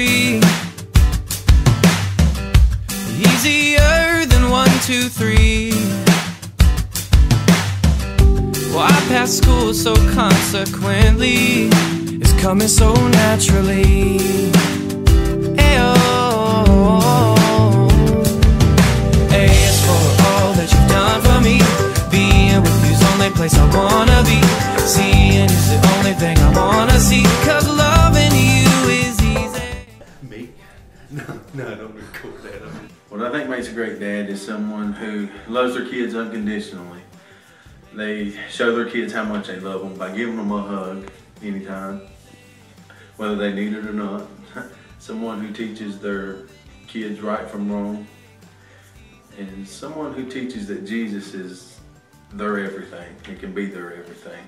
3. Easier than 1, 2, 3. Well, I passed school, so consequently it's coming so naturally. Ayo. As for all that you've done for me, being with you's the only place I wanna be. Seeing is the only thing I wanna see, 'cause loving you is easy. Me? No, I don't record that. What I think makes a great dad is someone who loves their kids unconditionally. They show their kids how much they love them by giving them a hug anytime, whether they need it or not. Someone who teaches their kids right from wrong. And someone who teaches that Jesus is their everything. It can be their everything.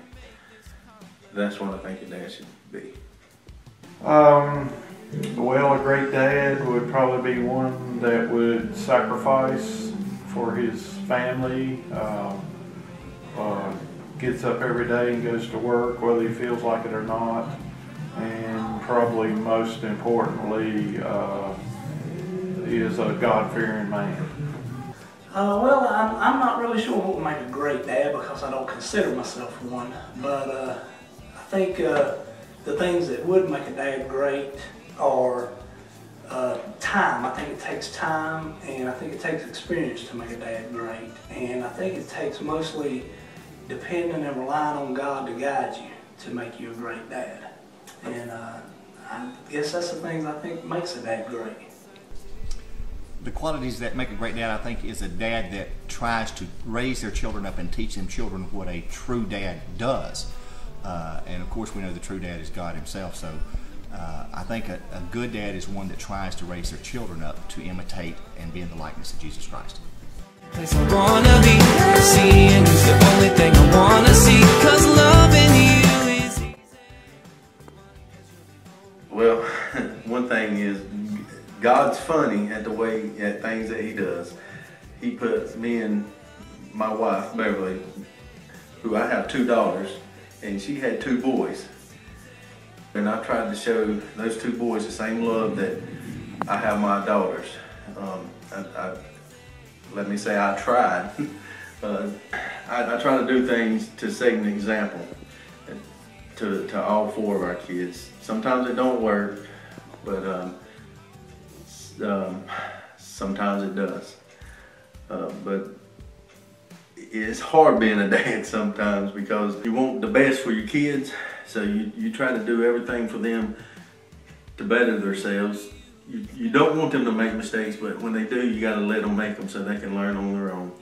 That's what I think a dad should be. Well, a great dad would probably be one that would sacrifice for his family, gets up every day and goes to work whether he feels like it or not, and probably most importantly is a God-fearing man. Well, I'm not really sure what would make a great dad because I don't consider myself one, but I think the things that would make a dad great are time. I think it takes time, and I think it takes experience to make a dad great, and I think it takes mostly depending and relying on God to guide you to make you a great dad. And I guess that's the things I think makes a dad great. The qualities that make a great dad, I think, is a dad that tries to raise their children up and teach them children what a true dad does. And of course we know the true dad is God himself, so I think a good dad is one that tries to raise their children up to imitate and be in the likeness of Jesus Christ. Place I wanna be, seeing is the only thing I wanna see, 'cause loving you is easy. Well, one thing is, God's funny at things that he does. He puts me and my wife, Beverly, who I have 2 daughters, and she had 2 boys. And I tried to show those 2 boys the same love that I have my daughters. Let me say I tried. I try to do things to set an example to all 4 of our kids. Sometimes it don't work, but sometimes it does. But it's hard being a dad sometimes because you want the best for your kids, so you try to do everything for them to better themselves. You don't want them to make mistakes, but when they do, you got to let them make them so they can learn on their own.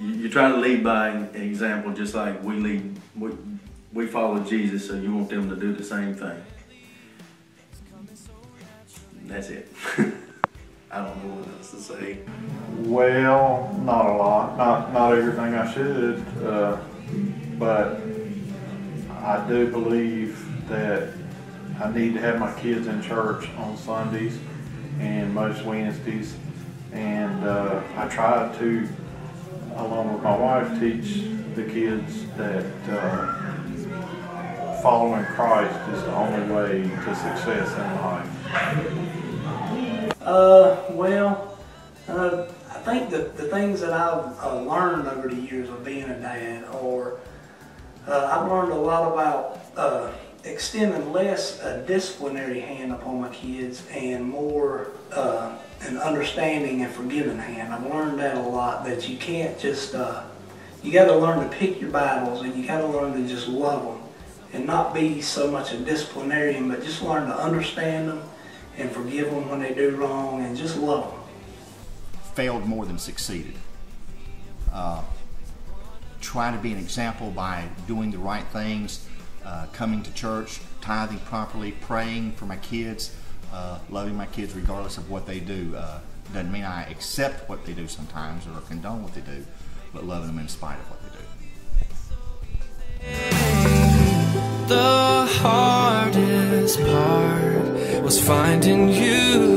You try to lead by example, just like we follow Jesus, so you want them to do the same thing. That's it. I don't know what else to say. Well, not a lot, not everything I should, but I do believe that I need to have my kids in church on Sundays and most Wednesdays, and I try to, along with my wife, teach the kids that following Christ is the only way to success in life. I think that the things that I've learned over the years of being a dad are, I've learned a lot about extending less a disciplinary hand upon my kids and more an understanding and forgiving hand. I've learned that a lot, that you can't just, you got to learn to pick your battles, and you got to learn to just love them and not be so much a disciplinarian, but just learn to understand them and forgive them when they do wrong and just love them. Failed more than succeeded. Try to be an example by doing the right things, coming to church, tithing properly, praying for my kids, loving my kids regardless of what they do. Doesn't mean I accept what they do sometimes or condone what they do, but loving them in spite of what they do. The hardest part was finding you